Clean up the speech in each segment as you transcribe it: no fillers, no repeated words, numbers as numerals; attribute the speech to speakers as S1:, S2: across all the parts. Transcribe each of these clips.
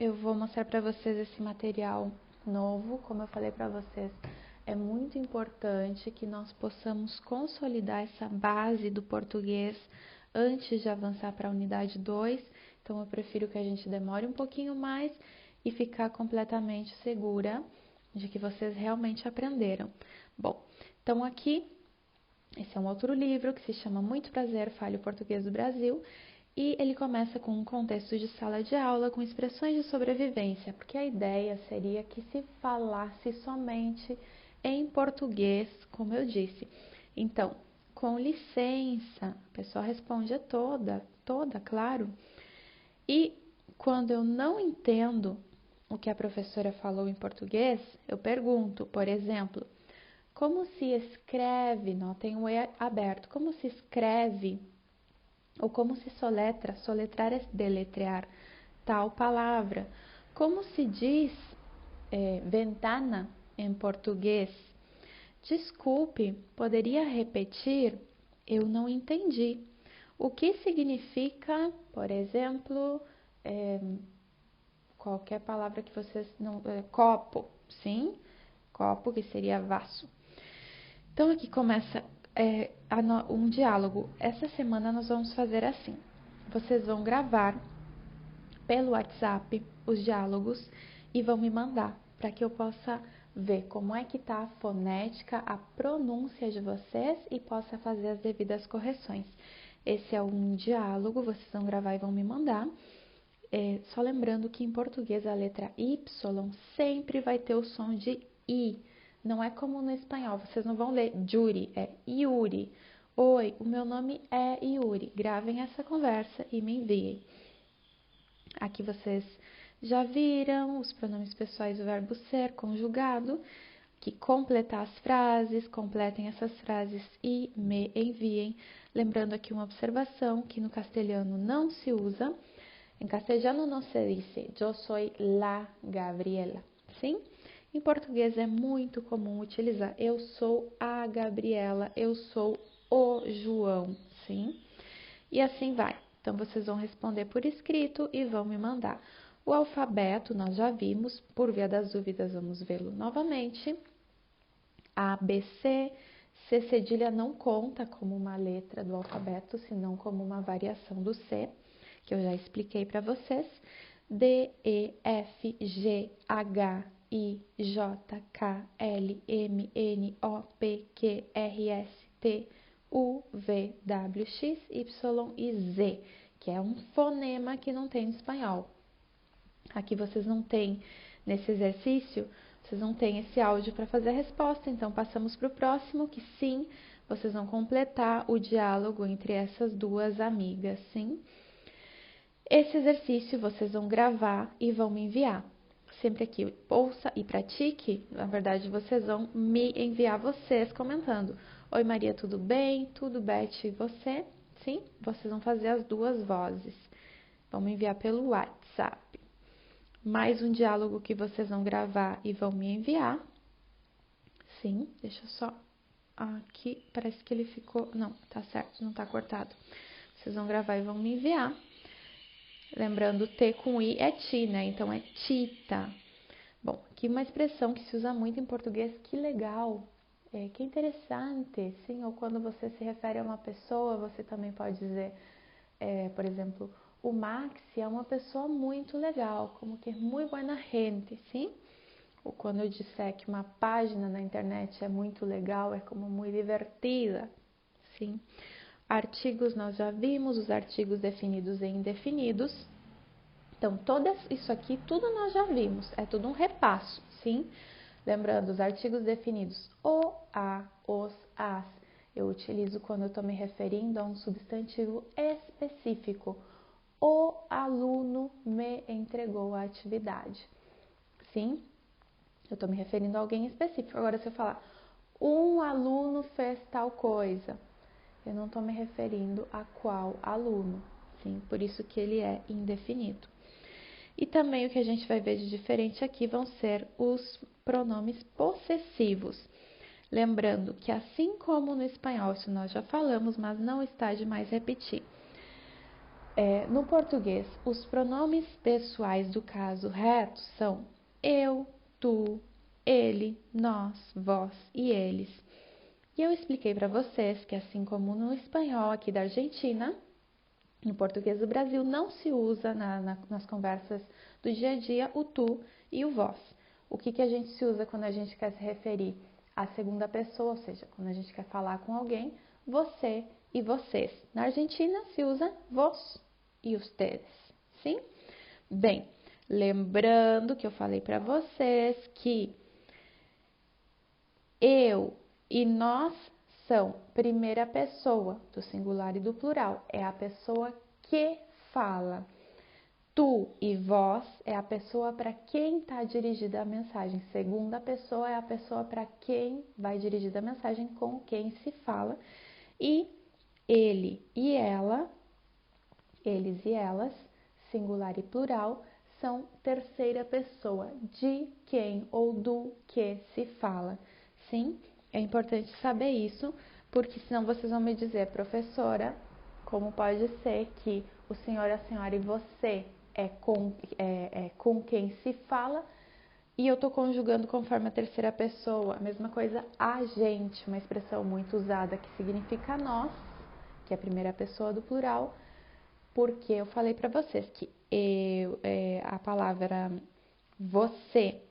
S1: eu vou mostrar para vocês esse material novo. Como eu falei para vocês, é muito importante que nós possamos consolidar essa base do português antes de avançar para a unidade 2. Então, eu prefiro que a gente demore um pouquinho mais e ficar completamente segura de que vocês realmente aprenderam. Bom, então aqui, esse é um outro livro que se chama Muito Prazer, Fale o Português do Brasil. E ele começa com um contexto de sala de aula, com expressões de sobrevivência, porque a ideia seria que se falasse somente em português, como eu disse. Então, com licença, a pessoa responde toda, claro. E quando eu não entendo o que a professora falou em português, eu pergunto, por exemplo, como se escreve, notem o E aberto, como se escreve ou como se soletra, soletrar é deletrear, tal palavra. Como se diz ventana em português? Desculpe, poderia repetir? Eu não entendi. O que significa, por exemplo, qualquer palavra que vocês não... copo, sim? Copo, que seria vaso. Então, aqui começa um diálogo. Essa semana nós vamos fazer assim. Vocês vão gravar pelo WhatsApp os diálogos e vão me mandar para que eu possa ver como é que está a fonética, a pronúncia de vocês e possa fazer as devidas correções. Esse é um diálogo, vocês vão gravar e vão me mandar. Só lembrando que em português a letra Y sempre vai ter o som de I. Não é como no espanhol, vocês não vão ler Yuri, é Yuri. Oi, o meu nome é Yuri. Gravem essa conversa e me enviem. Aqui vocês já viram os pronomes pessoais do verbo ser conjugado, que completar as frases, completem essas frases e me enviem. Lembrando aqui uma observação que no castelhano não se usa. Em castelhano não se diz eu sou la Gabriela, sim? Em português é muito comum utilizar eu sou a Gabriela, eu sou o João, sim? E assim vai. Então, vocês vão responder por escrito e vão me mandar. O alfabeto nós já vimos, por via das dúvidas vamos vê-lo novamente. A, B, C. C cedilha não conta como uma letra do alfabeto, senão como uma variação do C, que eu já expliquei para vocês. D, E, F, G, H, I, J, K, L, M, N, O, P, Q, R, S, T, U, V, W, X, Y e Z, que é um fonema que não tem no espanhol. Aqui vocês não têm, nesse exercício, vocês não têm esse áudio para fazer a resposta, então passamos para o próximo, que sim, vocês vão completar o diálogo entre essas duas amigas, sim? Esse exercício vocês vão gravar e vão me enviar. Sempre aqui, ouça e pratique, na verdade vocês vão me enviar vocês comentando. Oi Maria, tudo bem? Tudo Beth e você? Sim? Vocês vão fazer as duas vozes. Vão me enviar pelo WhatsApp. Mais um diálogo que vocês vão gravar e vão me enviar. Sim, deixa eu só... Aqui, parece que ele ficou... Não, tá certo, não tá cortado. Vocês vão gravar e vão me enviar. Lembrando, T com I é ti, né? Então, é tita. Bom, aqui uma expressão que se usa muito em português, que legal, que interessante, sim, ou quando você se refere a uma pessoa, você também pode dizer, por exemplo, o Max é uma pessoa muito legal, como que muito buena gente, sim? Ou quando eu disser que uma página na internet é muito legal, é como muito divertida, sim? Artigos nós já vimos, os artigos definidos e indefinidos. Então, todo isso aqui, tudo nós já vimos, é tudo um repasso, sim? Lembrando, os artigos definidos, o, a, os, as, eu utilizo quando eu estou me referindo a um substantivo específico. O aluno me entregou a atividade, sim? Eu estou me referindo a alguém específico. Agora, se eu falar, um aluno fez tal coisa, eu não estou me referindo a qual aluno, sim? Por isso que ele é indefinido. E também o que a gente vai ver de diferente aqui vão ser os pronomes possessivos. Lembrando que assim como no espanhol, isso nós já falamos, mas não está demais repetir. No português, os pronomes pessoais do caso reto são eu, tu, ele, nós, vós e eles. E eu expliquei para vocês que, assim como no espanhol aqui da Argentina, no português do Brasil não se usa nas conversas do dia a dia o tu e o vós. O que a gente se usa quando a gente quer se referir à segunda pessoa, ou seja, quando a gente quer falar com alguém, você e vocês. Na Argentina se usa vos e ustedes, sim? Bem, lembrando que eu falei para vocês que eu e nós são primeira pessoa do singular e do plural. É a pessoa que fala. Tu e vós é a pessoa para quem está dirigida a mensagem. Segunda pessoa é a pessoa para quem vai dirigida a mensagem, com quem se fala. E ele e ela, eles e elas, singular e plural, são terceira pessoa, de quem ou do que se fala. Sim, é importante saber isso, porque senão vocês vão me dizer, professora, como pode ser que o senhor, a senhora e você é com quem se fala e eu estou conjugando conforme a terceira pessoa. A mesma coisa, a gente, uma expressão muito usada que significa nós, que é a primeira pessoa do plural, porque eu falei para vocês que a palavra você,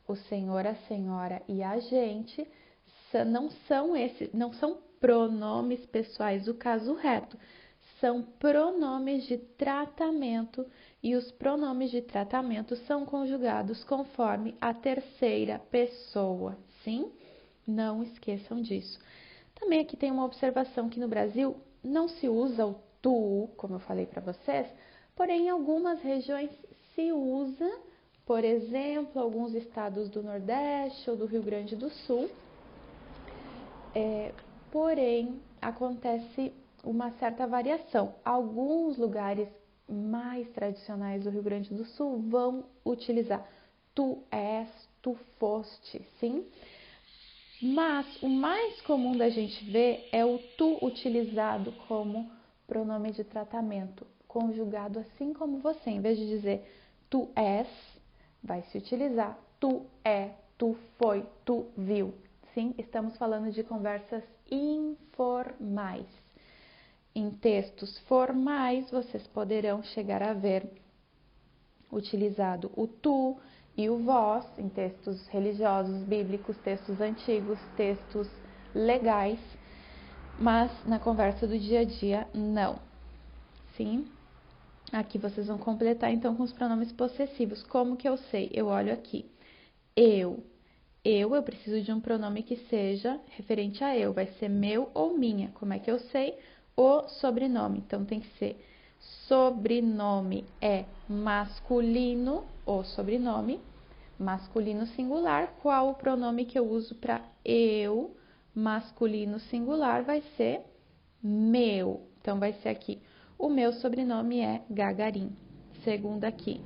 S1: o senhor, a senhora e a gente não são pronomes pessoais do caso reto, são pronomes de tratamento e os pronomes de tratamento são conjugados conforme a terceira pessoa, sim? Não esqueçam disso. Também aqui tem uma observação que no Brasil não se usa o tu, como eu falei para vocês, porém em algumas regiões se usa, por exemplo, alguns estados do Nordeste ou do Rio Grande do Sul, porém acontece uma certa variação. Alguns lugares mais tradicionais do Rio Grande do Sul vão utilizar tu és, tu foste, sim? Mas o mais comum da gente ver é o tu utilizado como pronome de tratamento, conjugado assim como você. Em vez de dizer tu és, vai se utilizar tu é, tu foi, tu viu. Sim, estamos falando de conversas informais. Em textos formais, vocês poderão chegar a ver utilizado o tu e o vós em textos religiosos, bíblicos, textos antigos, textos legais, mas na conversa do dia a dia, não. Sim? Aqui vocês vão completar então com os pronomes possessivos. Como que eu sei? Eu olho aqui. Eu preciso de um pronome que seja referente a eu. Vai ser meu ou minha. Como é que eu sei? O sobrenome. Então, tem que ser sobrenome é masculino, o sobrenome, masculino singular. Qual o pronome que eu uso para eu? Masculino singular vai ser meu. Então, vai ser aqui. O meu sobrenome é Gagarin. Segundo aqui.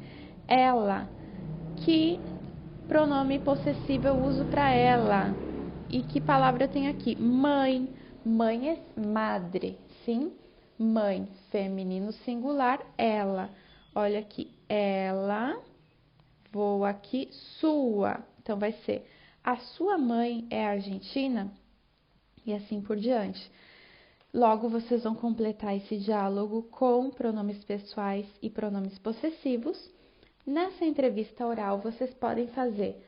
S1: Ela. Que pronome possessivo eu uso para ela? E que palavra tem aqui? Mãe. Mãe é madre, sim? Mãe, feminino singular, ela. Olha aqui, ela. Vou aqui, sua. Então, vai ser a sua mãe é argentina? E assim por diante. Logo, vocês vão completar esse diálogo com pronomes pessoais e pronomes possessivos. Nessa entrevista oral, vocês podem fazer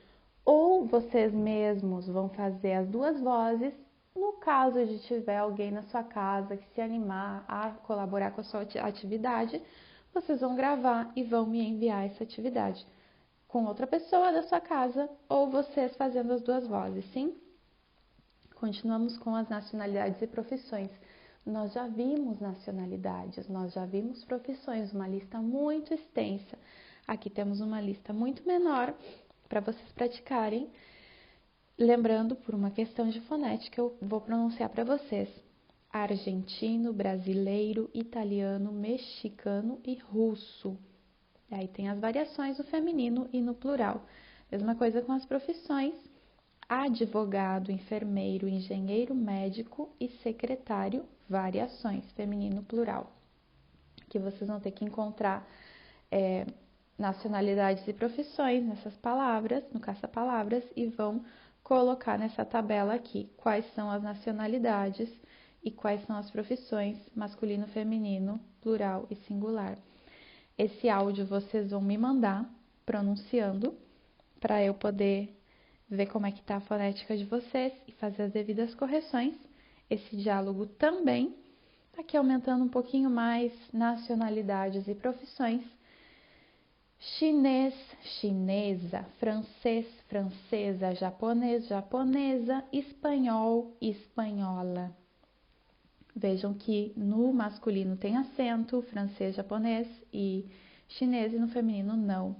S1: ou vocês mesmos vão fazer as duas vozes, no caso de tiver alguém na sua casa que se animar a colaborar com a sua atividade, vocês vão gravar e vão me enviar essa atividade com outra pessoa da sua casa ou vocês fazendo as duas vozes, sim? Continuamos com as nacionalidades e profissões. Nós já vimos nacionalidades, nós já vimos profissões, uma lista muito extensa. Aqui temos uma lista muito menor para vocês praticarem. Lembrando, por uma questão de fonética, eu vou pronunciar para vocês: argentino, brasileiro, italiano, mexicano e russo. Aí tem as variações no feminino e no plural. Mesma coisa com as profissões: advogado, enfermeiro, engenheiro, médico e secretário, variações, feminino plural. Que vocês vão ter que encontrar nacionalidades e profissões nessas palavras, no caça-palavras, e vão colocar nessa tabela aqui quais são as nacionalidades e quais são as profissões, masculino, feminino, plural e singular. Esse áudio vocês vão me mandar pronunciando para eu poder ver como é que está a fonética de vocês e fazer as devidas correções. Esse diálogo também, aqui aumentando um pouquinho mais nacionalidades e profissões. Chinês, chinesa, francês, francesa, japonês, japonesa, espanhol, espanhola. Vejam que no masculino tem acento, francês, japonês e chinês, e no feminino não.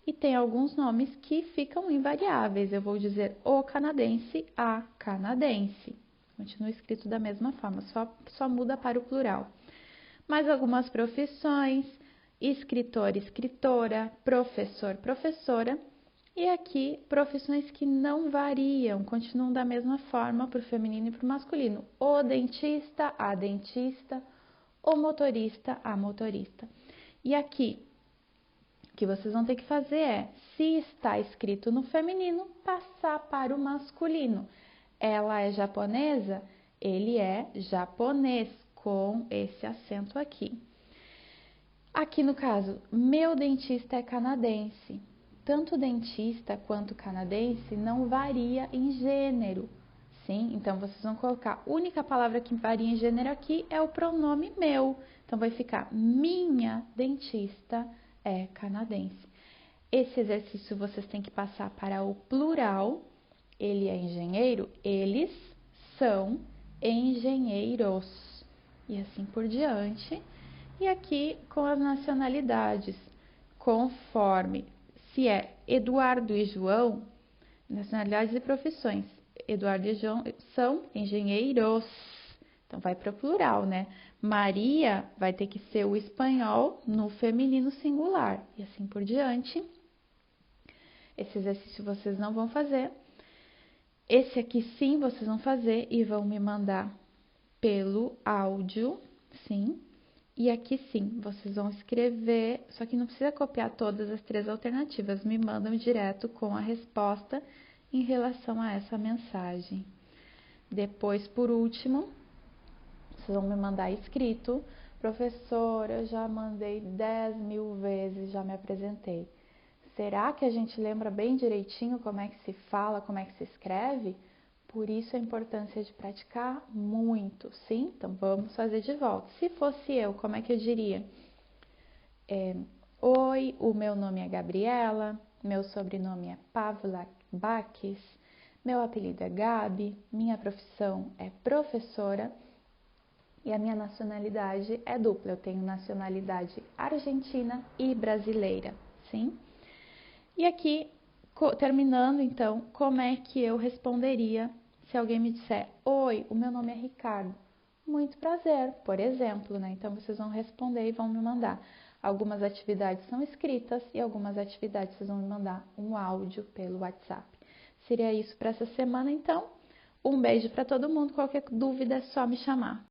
S1: E tem alguns nomes que ficam invariáveis. Eu vou dizer o canadense, a canadense. Continua escrito da mesma forma, só muda para o plural. Mais algumas profissões: escritor, escritora, professor, professora. E aqui, profissões que não variam, continuam da mesma forma para o feminino e para o masculino. O dentista, a dentista, o motorista, a motorista. E aqui, o que vocês vão ter que fazer é, se está escrito no feminino, passar para o masculino. Ela é japonesa, ele é japonês, com esse acento aqui. Aqui no caso, meu dentista é canadense. Tanto dentista quanto canadense não varia em gênero, sim? Então, vocês vão colocar, a única palavra que varia em gênero aqui é o pronome meu. Então, vai ficar, minha dentista é canadense. Esse exercício vocês têm que passar para o plural. Ele é engenheiro, eles são engenheiros. E assim por diante. E aqui com as nacionalidades, conforme se é Eduardo e João, nacionalidades e profissões. Eduardo e João são engenheiros. Então, vai para o plural, né? Maria vai ter que ser o espanhol no feminino singular. E assim por diante. Esse exercício vocês não vão fazer. Esse aqui sim vocês vão fazer e vão me mandar pelo áudio, sim. E aqui sim, vocês vão escrever, só que não precisa copiar todas as 3 alternativas, me mandam direto com a resposta em relação a essa mensagem. Depois, por último, vocês vão me mandar escrito: professora, já mandei 10.000 vezes, já me apresentei. Será que a gente lembra bem direitinho como é que se fala, como é que se escreve? Por isso a importância de praticar muito, sim? Então, vamos fazer de volta. Se fosse eu, como é que eu diria? Oi, o meu nome é Gabriela, meu sobrenome é Pavlak Bakis, meu apelido é Gabi, minha profissão é professora e a minha nacionalidade é dupla. Eu tenho nacionalidade argentina e brasileira, sim? E aqui, terminando então, como é que eu responderia se alguém me disser: oi, o meu nome é Ricardo. Muito prazer, por exemplo, né? Então, vocês vão responder e vão me mandar. Algumas atividades são escritas e algumas atividades vocês vão me mandar um áudio pelo WhatsApp. Seria isso para essa semana, então. Um beijo para todo mundo. Qualquer dúvida é só me chamar.